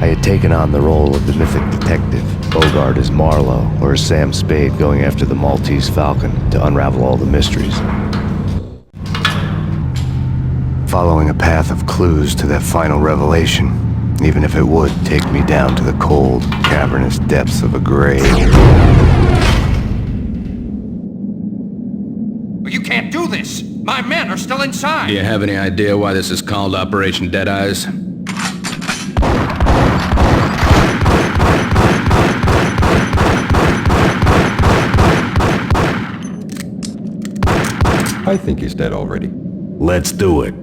I had taken on the role of the mythic detective, Bogart as Marlowe, or as Sam Spade going after the Maltese Falcon to unravel all the mysteries. Following a path of clues to that final revelation, even if it would take me down to the cold, cavernous depths of a grave. You can't do this! My men are still inside! Do you have any idea why this is called Operation Deadeyes? I think he's dead already. Let's do it.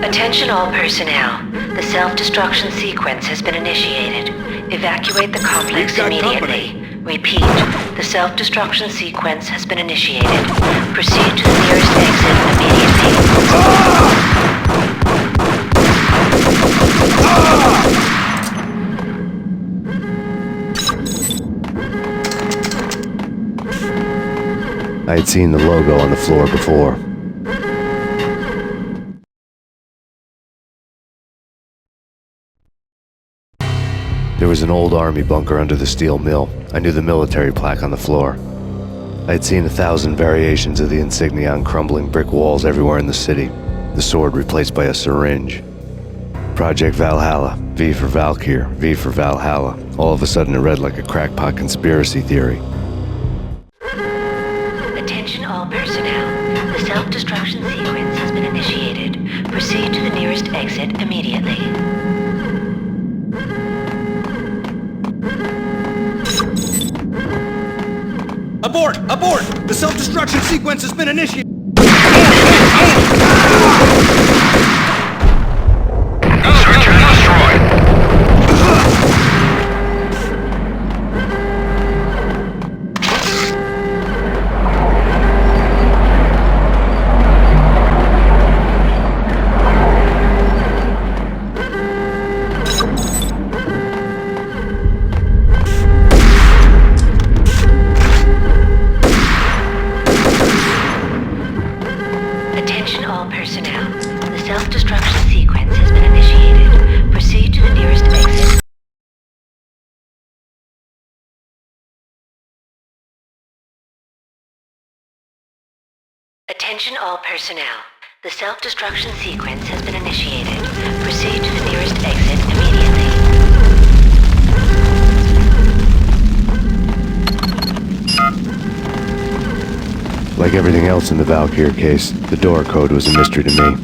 Attention all personnel. The self-destruction sequence has been initiated. Evacuate the complex immediately. Repeat, the self-destruction sequence has been initiated. Proceed to the nearest exit immediately. I had seen the logo on the floor before. There was an old army bunker under the steel mill. I knew the military plaque on the floor. I had seen 1,000 variations of the insignia on crumbling brick walls everywhere in the city. The sword replaced by a syringe. Project Valhalla, V for Valkyr, V for Valhalla. All of a sudden it read like a crackpot conspiracy theory. Attention all personnel. The self-destruction sequence has been initiated. Proceed to the nearest exit immediately. Abort! Abort! The self-destruction sequence has been initiated! Search and destroy! Attention all personnel. The self-destruction sequence has been initiated. Proceed to the nearest exit. Attention all personnel. The self-destruction sequence has been initiated. Proceed to the nearest exit immediately. Like everything else in the Valkyr case, the door code was a mystery to me.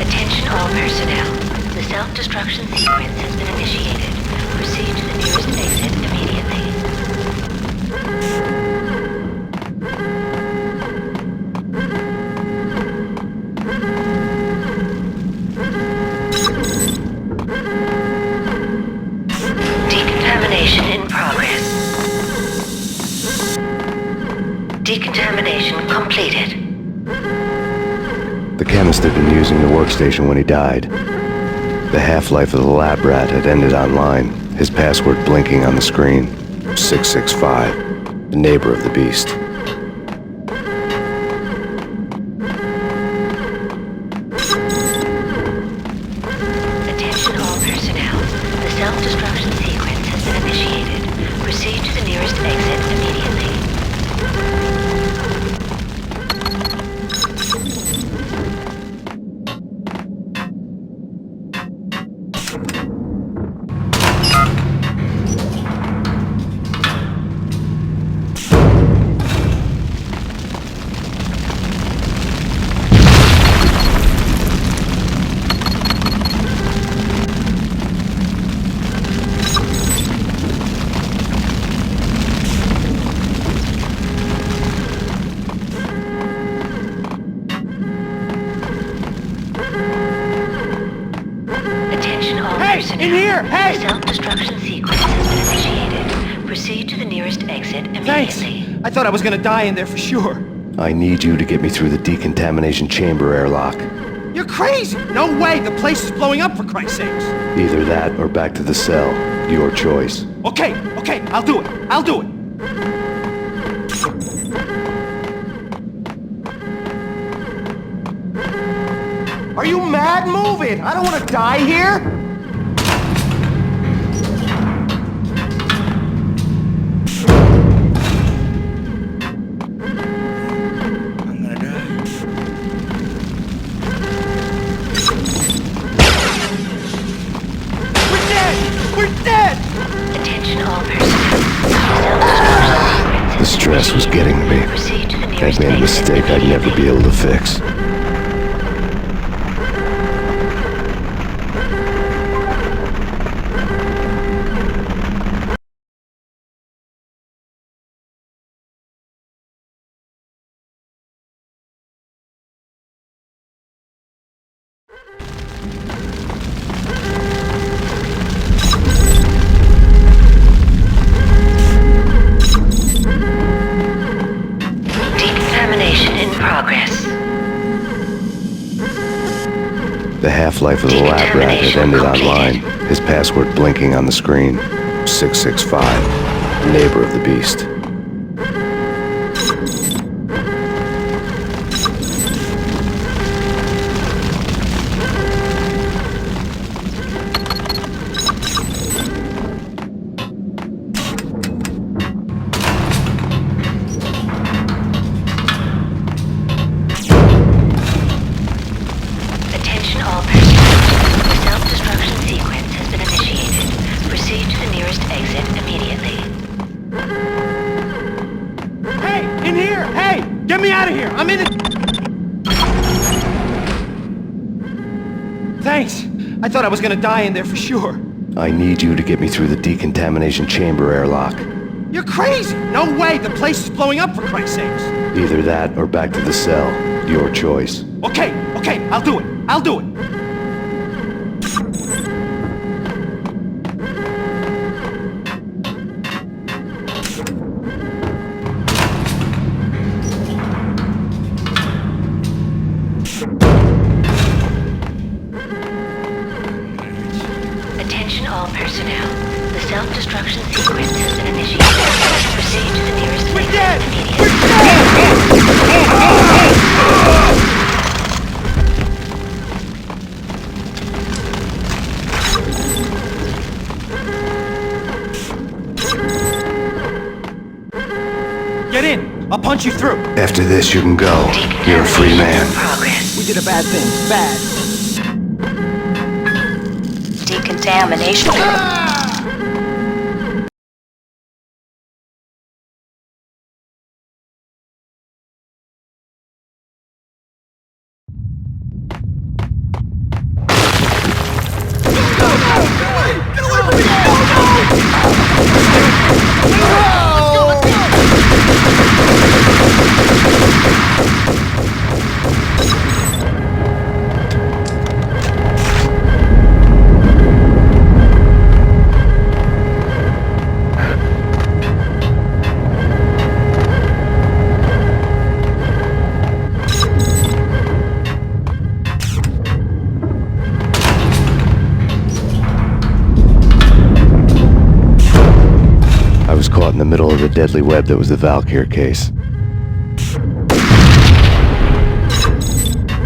Attention all personnel. The self-destruction sequence has been initiated. Proceed to the nearest exit immediately. Decontamination in progress. Decontamination completed. The chemist had been using the workstation when he died. The half-life of the lab rat had ended online, his password blinking on the screen. 665, the neighbor of the beast. Attention all personnel. The self-destruction sequence has been initiated. Proceed to the nearest exit immediately. personnel. In here! Hey! The self-destruction sequence has been initiated. Proceed to the nearest exit Thanks! immediately. I thought I was gonna die in there for sure. I need you to get me through the decontamination chamber airlock. You're crazy! No way! The place is blowing up, for Christ's sakes! Either that or back to the cell. Your choice. Okay, I'll do it. I'll do it. Are you mad? Move it! I don't want to die here! I'm gonna die. We're dead! We're dead! Attention all personnel. Self-destruction The sequence has been stress was initiated. getting to me. Proceed to the I'd nearest made a exit mistake I'd never be able to fix. Decontamination in progress. The half-life of the lab rat had ended online, his password blinking on the screen. 665, neighbor of the beast. Attention all personnel. The self-destruction sequence has been initiated. Proceed to the nearest exit immediately. Hey! In here! Hey! Get me out of here! I'm in it! Thanks! I thought I was gonna die in there for sure. I need you to get me through the decontamination chamber airlock. You're crazy! No way! The place is blowing up, for Christ's sakes! Either that or back to the cell. Your choice. Okay, I'll do it. I'll do it. Attention all personnel. The self-destruction sequence has been initiated. Proceed to the nearest We're exit dead! immediately. Get in! I'll punch you through. After this, you can go. You're a free man. Decontamination in progress. We did a bad thing. Bad. Decontamination. I was caught in the middle of the deadly web that was the Valkyr case.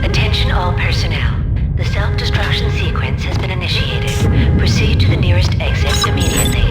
Attention all personnel. The self-destruction sequence has been initiated. Proceed to the nearest exit immediately.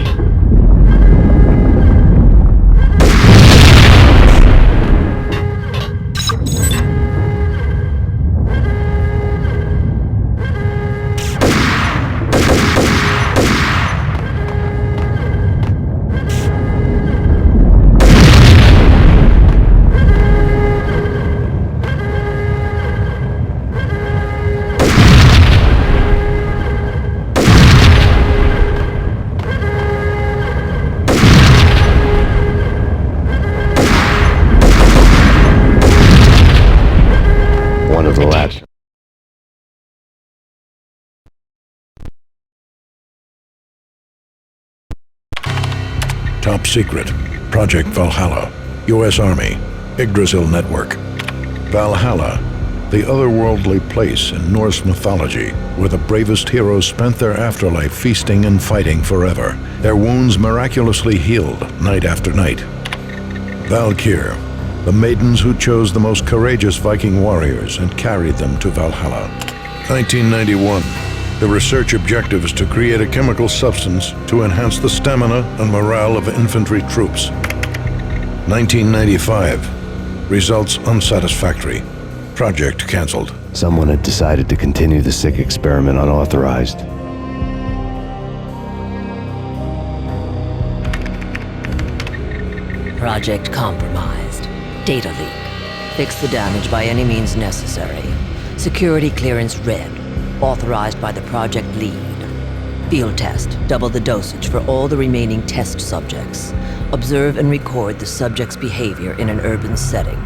Top secret. Project Valhalla. U.S. Army. Yggdrasil Network. Valhalla, the otherworldly place in Norse mythology where the bravest heroes spent their afterlife feasting and fighting forever, their wounds miraculously healed night after night. Valkyr, the maidens who chose the most courageous Viking warriors and carried them to Valhalla. 1991. The research objective is to create a chemical substance to enhance the stamina and morale of infantry troops. 1995. Results unsatisfactory. Project cancelled. Someone had decided to continue the sick experiment unauthorized. Project compromised. Data leak. Fix the damage by any means necessary. Security clearance red. Authorized by the project lead. Field test. Double the dosage for all the remaining test subjects. Observe and record the subject's behavior in an urban setting.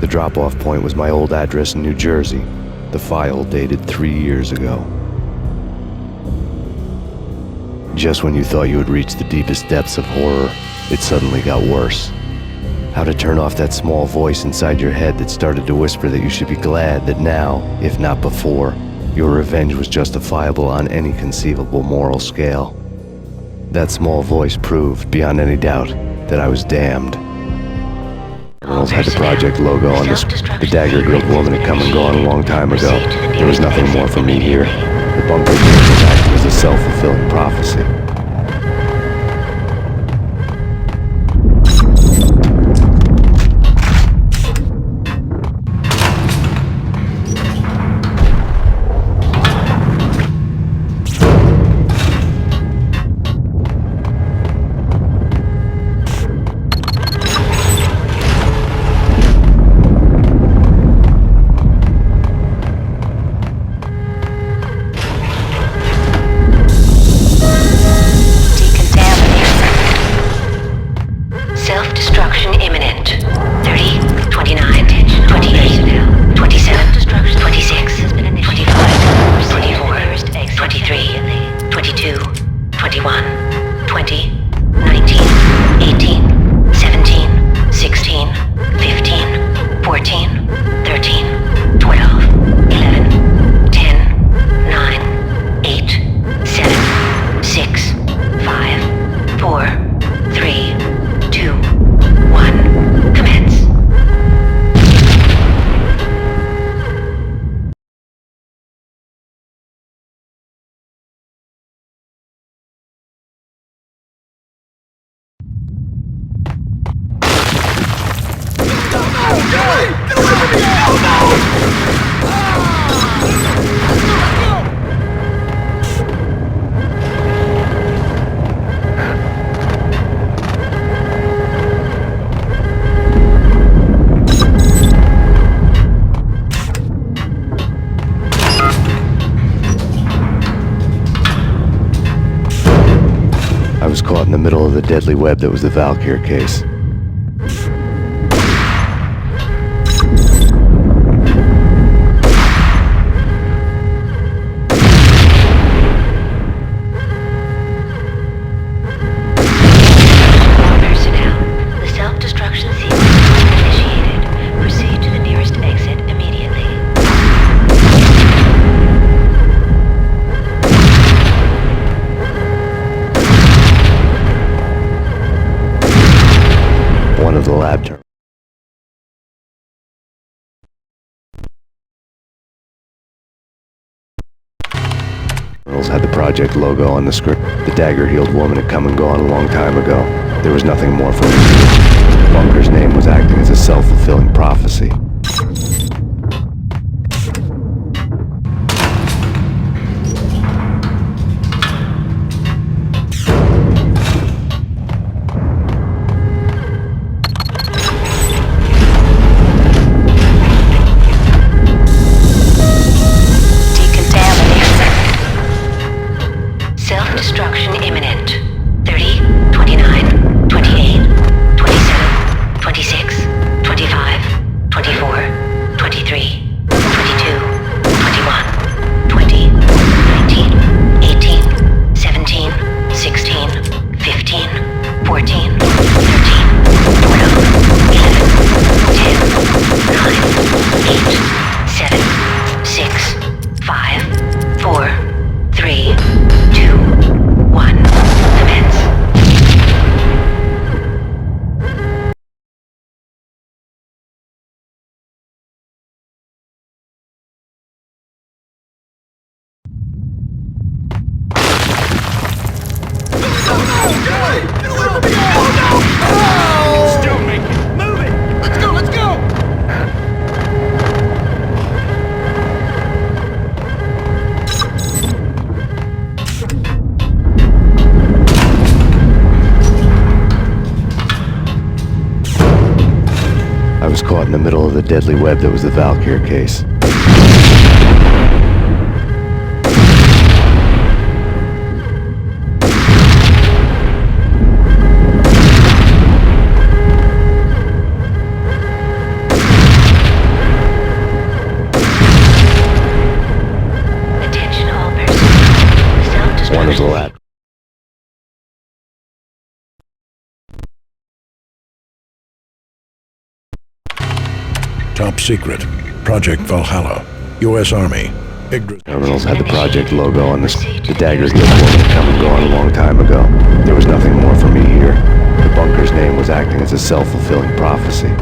The drop-off point was my old address in New Jersey. The file dated 3 years ago. Just when you thought you had reached the deepest depths of horror, it suddenly got worse. How to turn off that small voice inside your head that started to whisper that you should be glad that now, if not before, your revenge was justifiable on any conceivable moral scale. That small voice proved, beyond any doubt, that I was damned. Colonels had the project logo on the dagger-heeled woman had come and gone a long time ago. There was nothing more for me here. The bunker was acting as a self-fulfilling prophecy. Self-destruction imminent. 30, 29, 28, 27, 26, 25, 24, 23, 22, 21, 20, 19, 18, 17, 16, 15, 14, 13, 12, 11, 10, 9, 8, 7, 6, 5, 4, 3, 2, 1, commence. I was caught in the middle of the deadly web that was the Valkyr case. Personnel, the self-destruction sequence is initiated. Proceed to the nearest exit immediately. One of the lab terminals. Had the project logo on the script. The dagger-heeled woman had come and gone a long time ago. There was nothing more for me to do. The bunker's name was acting as a self-fulfilling prophecy. Self-destruction imminent. 30, 29, 28, 27, 26, 25, 24, 14, 13, 12, 11, 10, 9, 8, 7, 6, 5, 4, 3, 2, 1. Commence. Still making. Move it. Let's go. Let's go. I was caught in the middle of the deadly web that was the Valkyr case. Attention all personnel. One of the Self-destruction. lab. Top secret. Project Valhalla. U.S. Army. Yggdrasil. Terminals had the project logo on this. The dagger heel woman had come and gone a long time ago. There was nothing more for me here. The bunker's name was acting as a self-fulfilling prophecy.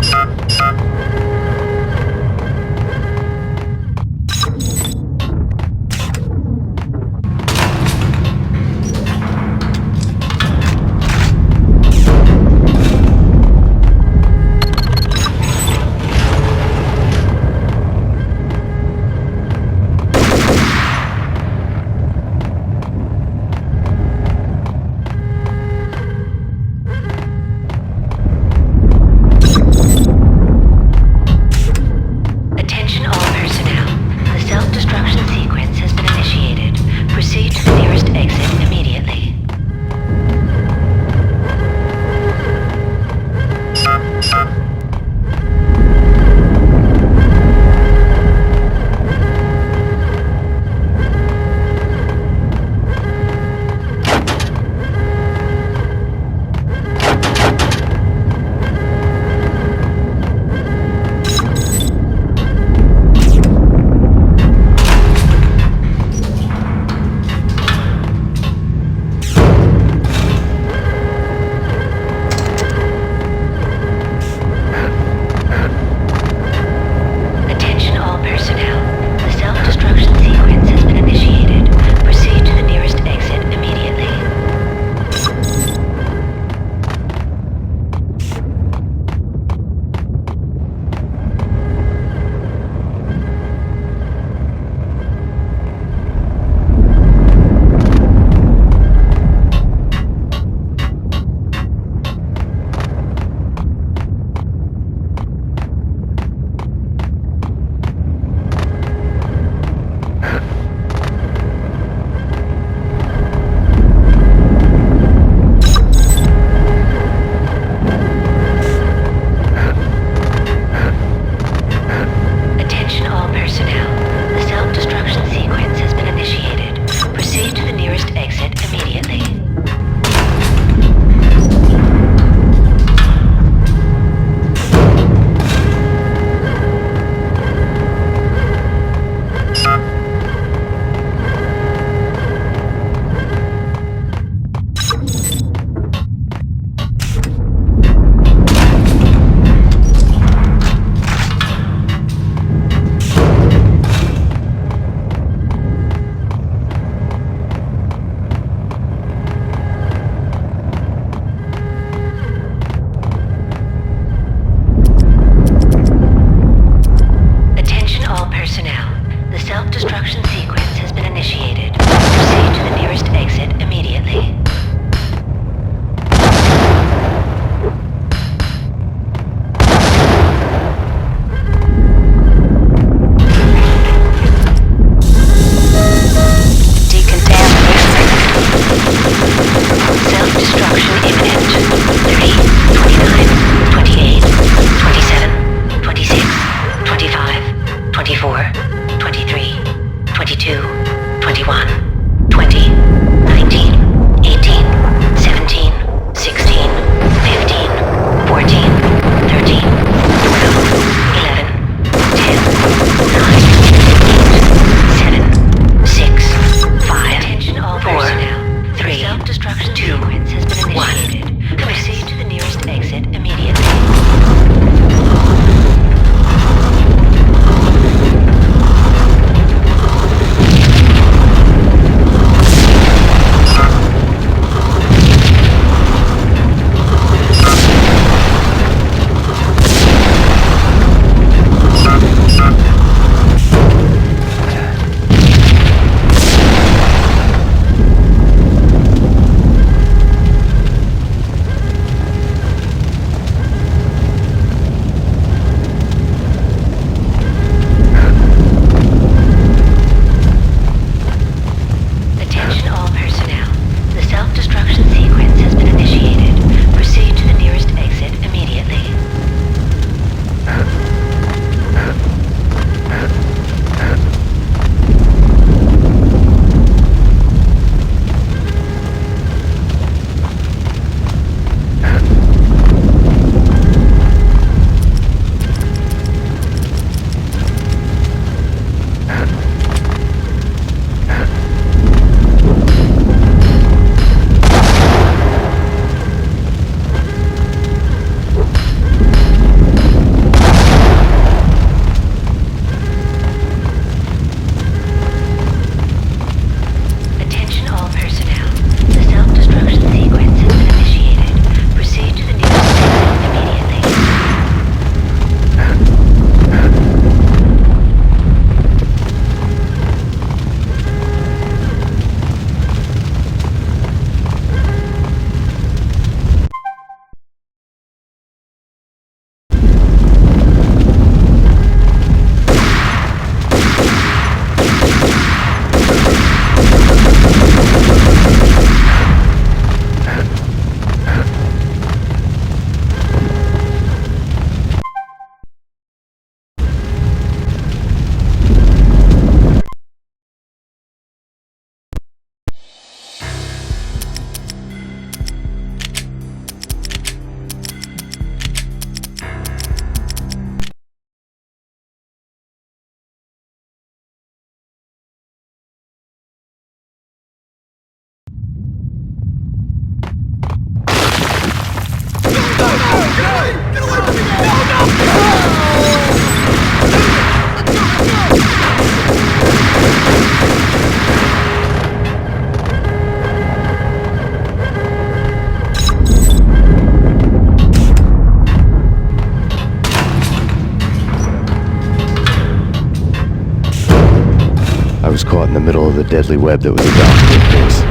middle of the deadly web that was a doctor's base.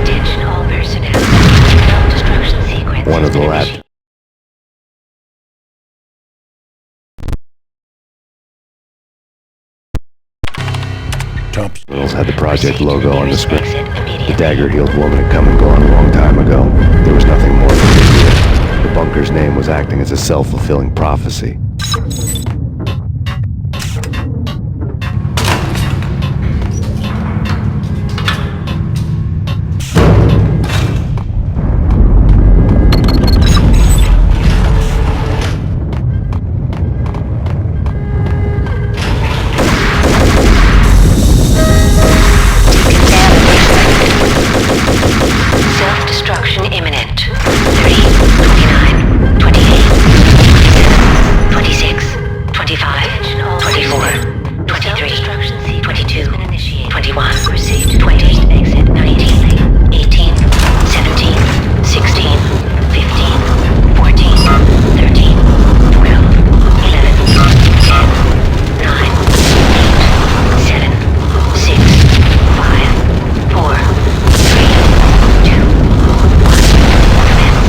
Attention all personnel. Self-destruction sequence. One of the lab Top terminals had the project Proceed to logo on the nearest screen. exit The immediately. dagger-heeled woman had come and gone a long time ago. There was nothing more to do. The bunker's name was acting as a self-fulfilling prophecy. Self-destruction imminent. 30, 29, 28, 27, 26, 25, 24, 23, 22, 21, 20, exit 19, 18, 17, 16, 15, 14, 13, 12, 11, 10, 9, 8, 7, 6, 5, 4, 3, 2, 1, commence.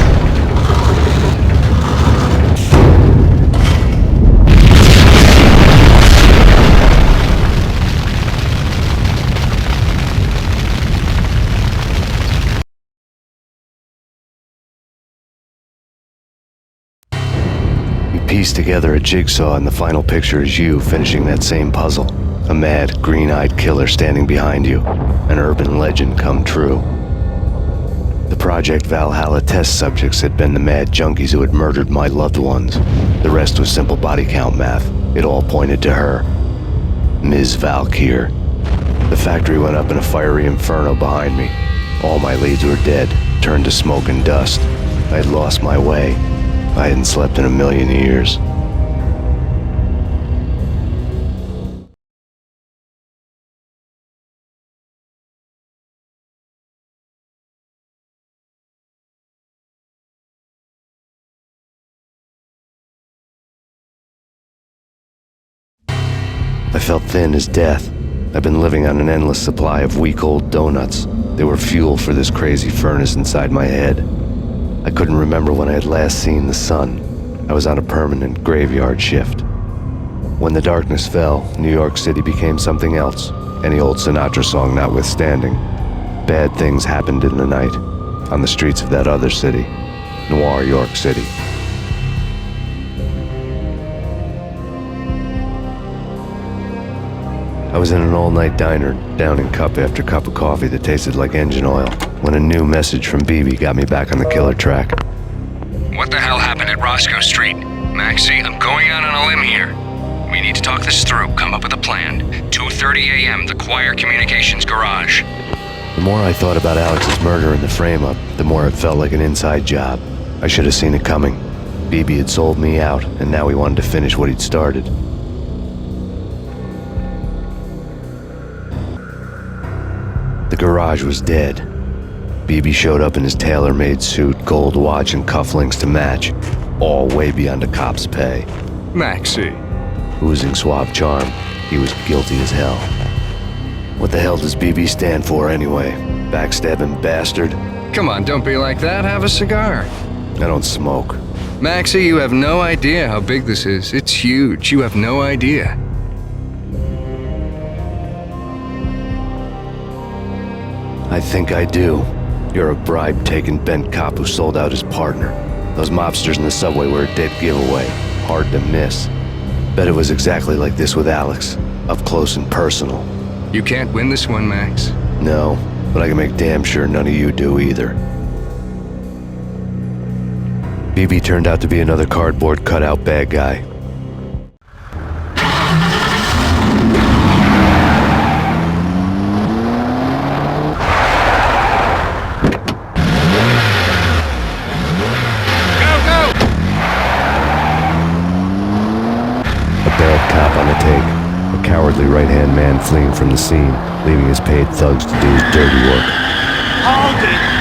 You piece together a jigsaw and the final picture is you finishing that same puzzle. A mad, green-eyed killer standing behind you. An urban legend come true. The Project Valhalla test subjects had been the mad junkies who had murdered my loved ones. The rest was simple body count math. It all pointed to her. Ms. Valkyr. The factory went up in a fiery inferno behind me. All my leads were dead, turned to smoke and dust. I had lost my way. I hadn't slept in a million years. I felt thin as death. I've been living on an endless supply of week-old donuts. They were fuel for this crazy furnace inside my head. I couldn't remember when I had last seen the sun. I was on a permanent graveyard shift. When the darkness fell, New York City became something else, any old Sinatra song notwithstanding. Bad things happened in the night, on the streets of that other city, Noir York City. I was in an all-night diner, downing cup after cup of coffee that tasted like engine oil, when a new message from BB got me back on the killer track. What the hell happened at Roscoe Street? Maxie, I'm going out on a limb here. We need to talk this through, come up with a plan. 2:30 a.m., the Choir Communications Garage. The more I thought about Alex's murder and the frame-up, the more it felt like an inside job. I should have seen it coming. BB had sold me out, and now he wanted to finish what he'd started. The garage was dead. BB showed up in his tailor-made suit, gold watch, and cufflinks to match, all way beyond a cop's pay. Maxie. Oozing suave charm, he was guilty as hell. What the hell does BB stand for anyway? Backstabbing bastard? Come on, don't be like that. Have a cigar. I don't smoke. Maxie, you have no idea how big this is. It's huge. You have no idea. I think I do. You're a bribe-taking bent cop who sold out his partner. Those mobsters in the subway were a dead giveaway. Hard to miss. Bet it was exactly like this with Alex. Up close and personal. You can't win this one, Max. No, but I can make damn sure none of you do either. BB turned out to be another cardboard cutout bad guy. A bad cop on the take. A cowardly right-hand man fleeing from the scene. leaving his paid thugs to do his dirty work. Hold it!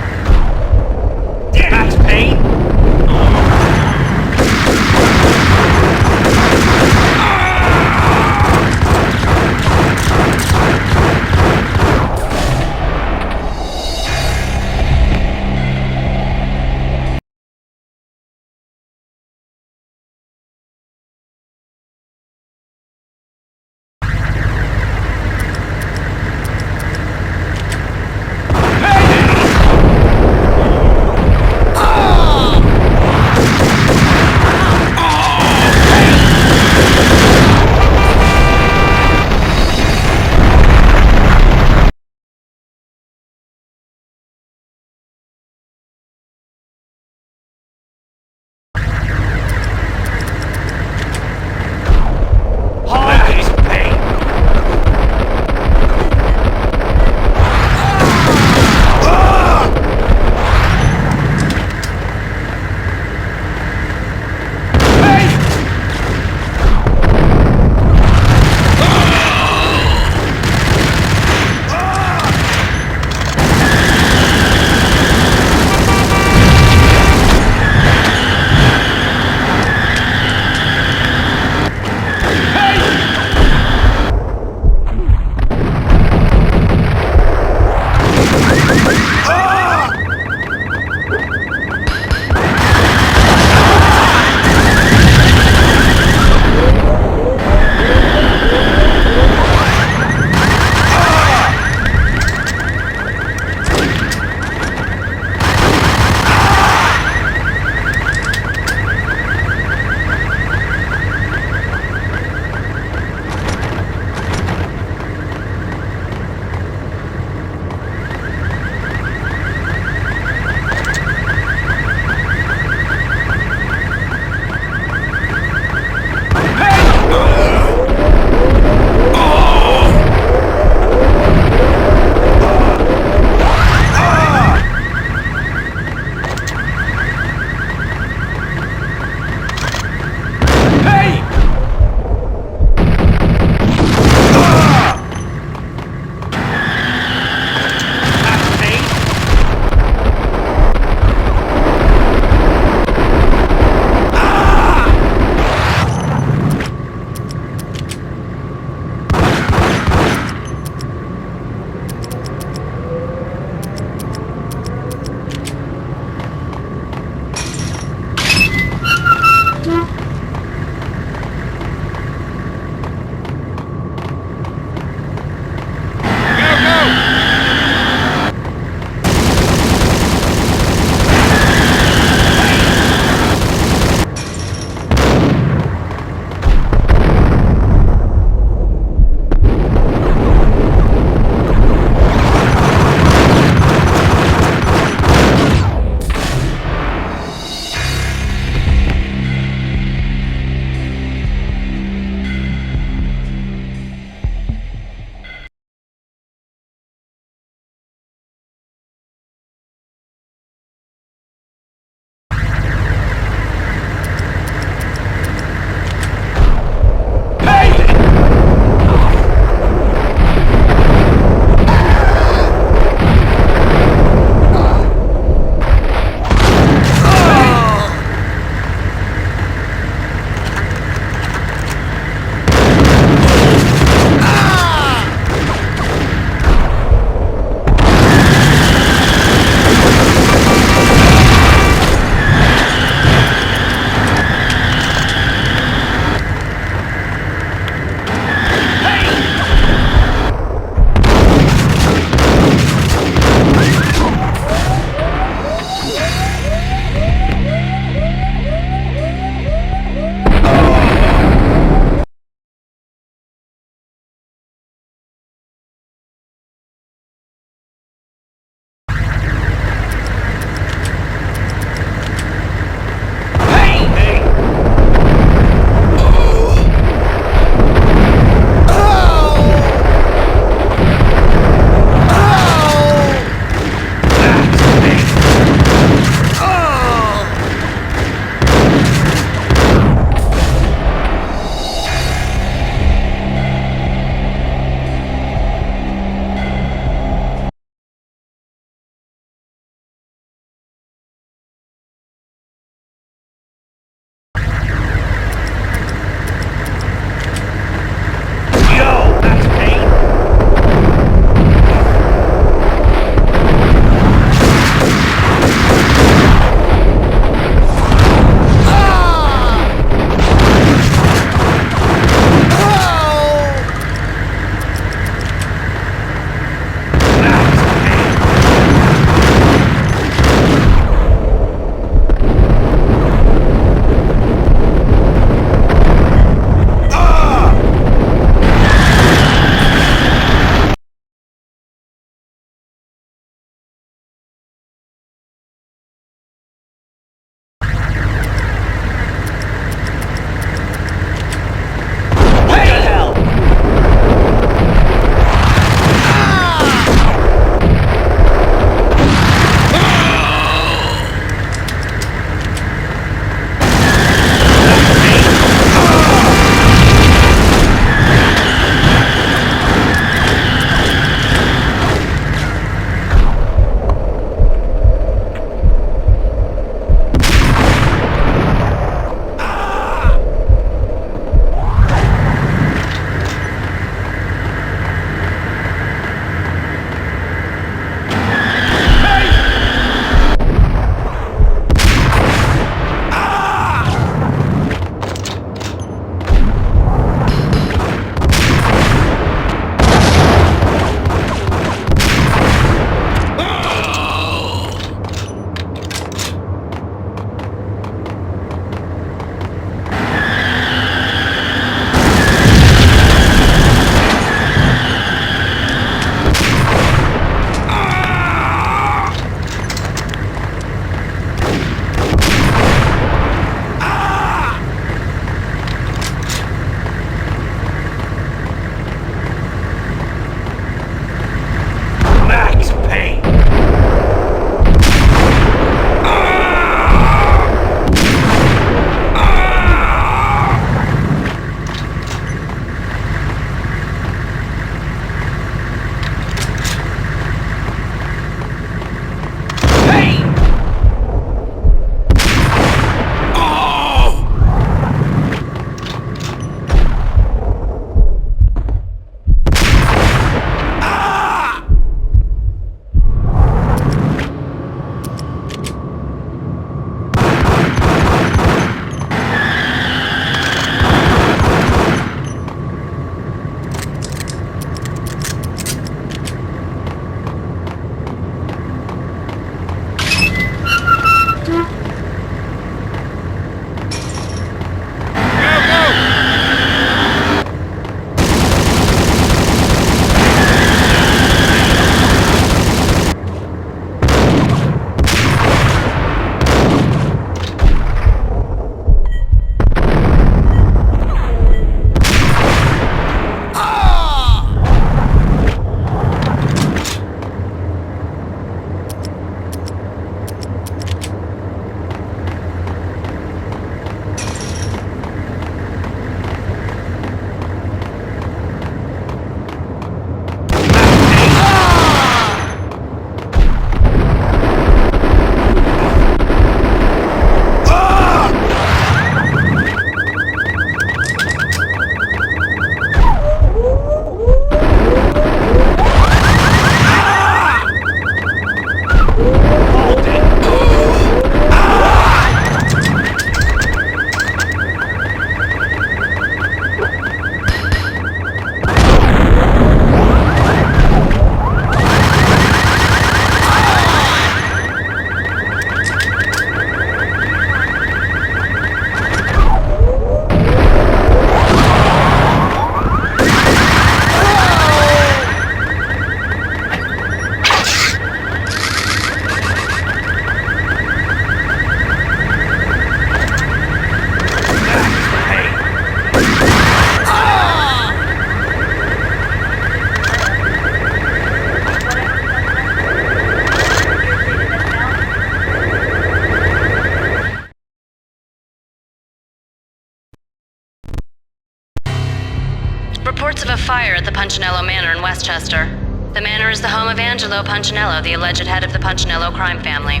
reports of a fire at the Punchinello Manor in Westchester. The manor is the home of Angelo Punchinello, the alleged head of the Punchinello crime family.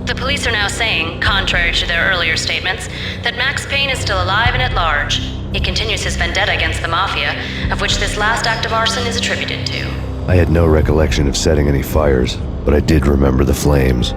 The police are now saying, contrary to their earlier statements, that Max Payne is still alive and at large. He continues his vendetta against the Mafia, of which this last act of arson is attributed to. I had no recollection of setting any fires, but I did remember the flames.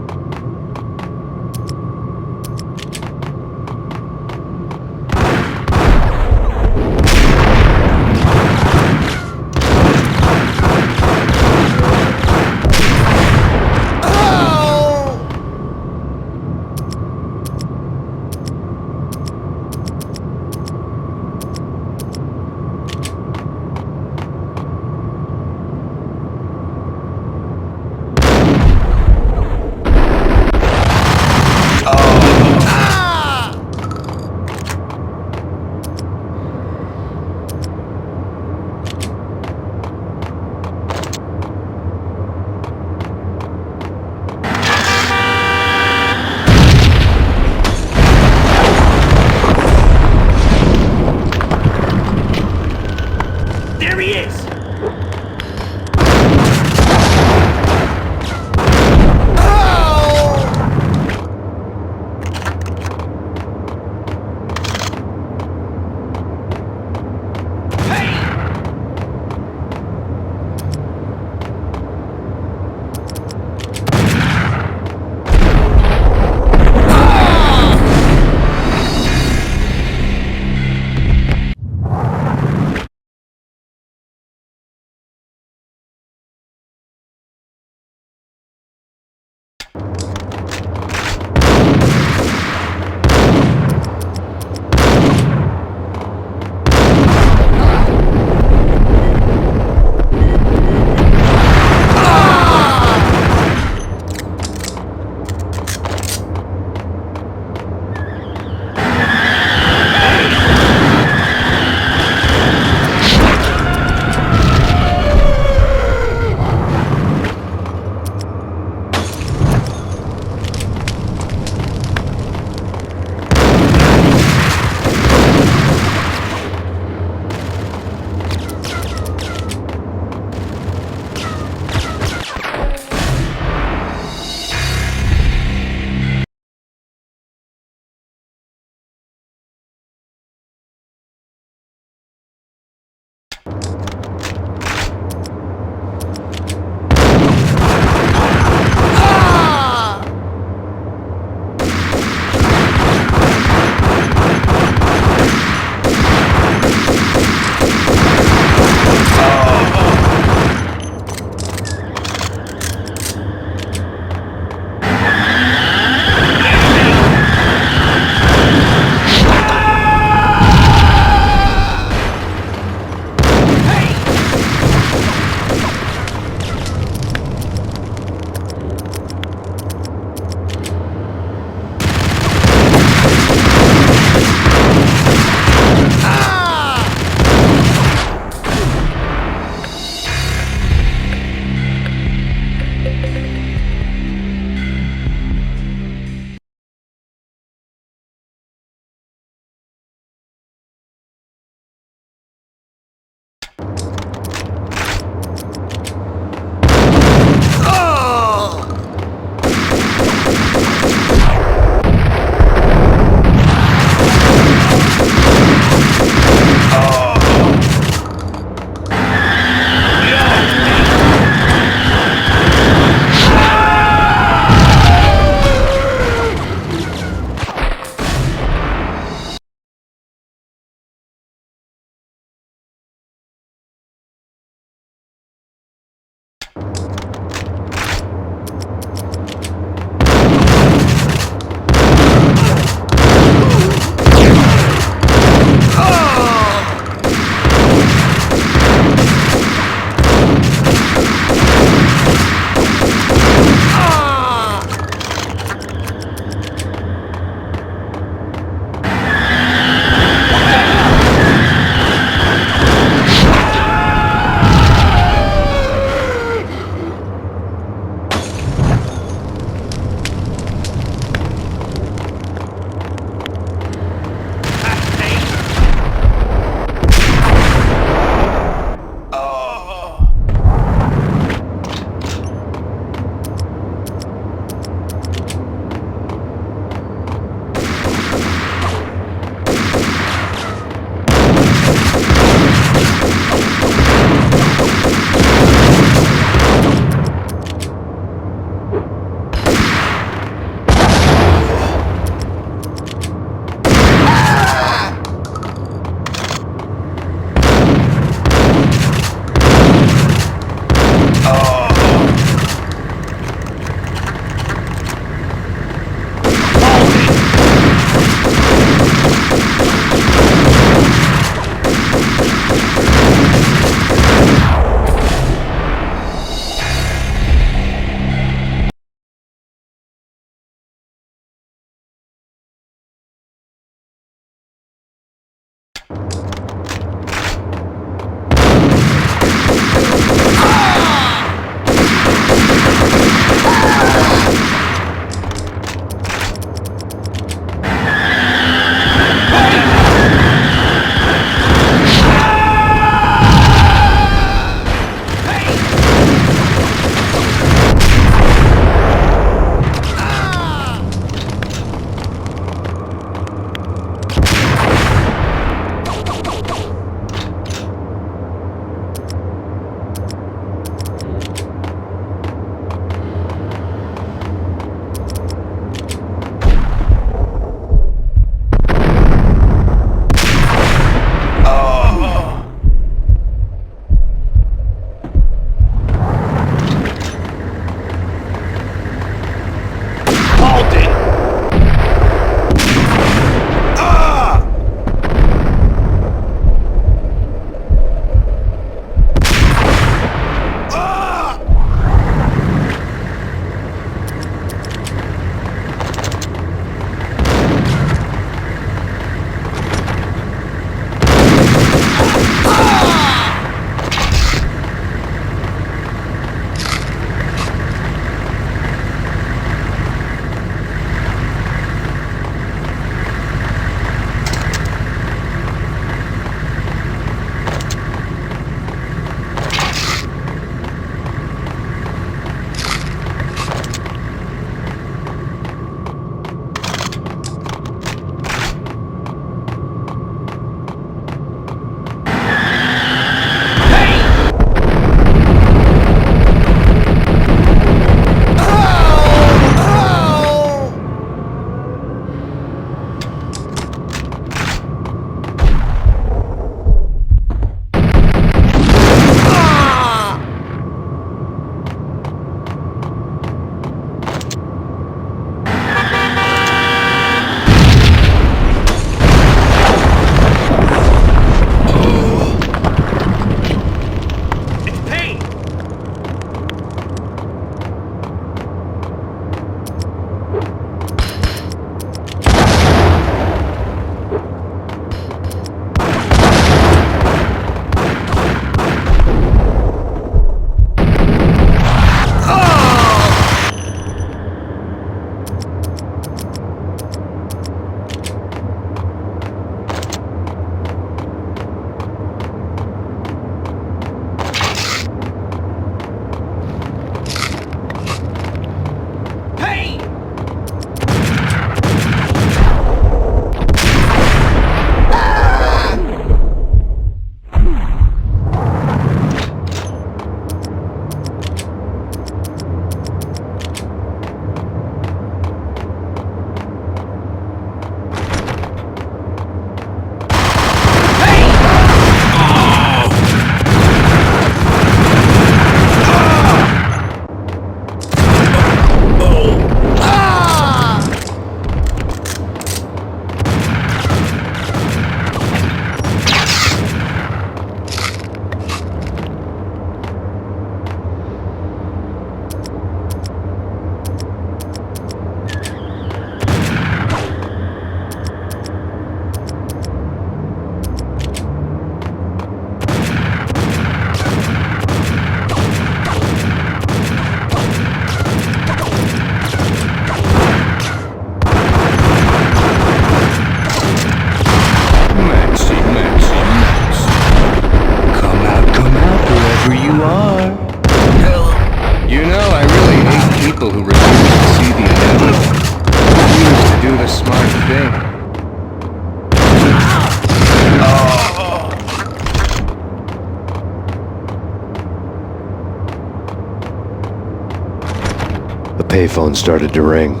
payphone started to ring.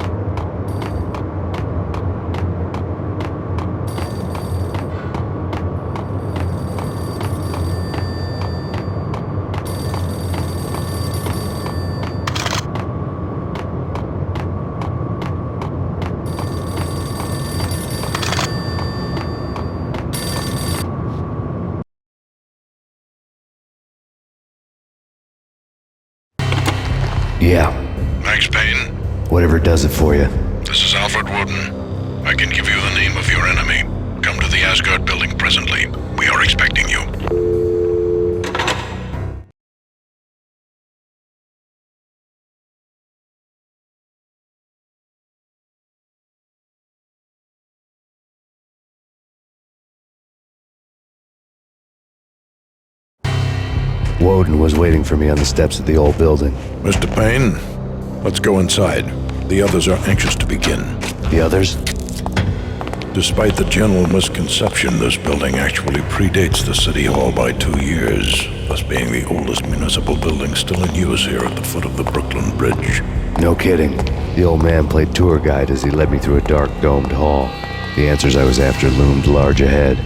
Yeah, Max Payne, whatever does it for you. this is Alfred Woden. I can give you the name of your enemy. Come to the Asgard building presently. We are expecting you. Woden was waiting for me on the steps of the old building. Mr. Payne, let's go inside. The others are anxious to begin. The others? Despite the general misconception, this building actually predates the City Hall by 2 years, thus being the oldest municipal building still in use here at the foot of the Brooklyn Bridge. No kidding. The old man played tour guide as he led me through a dark domed hall. The answers I was after loomed large ahead.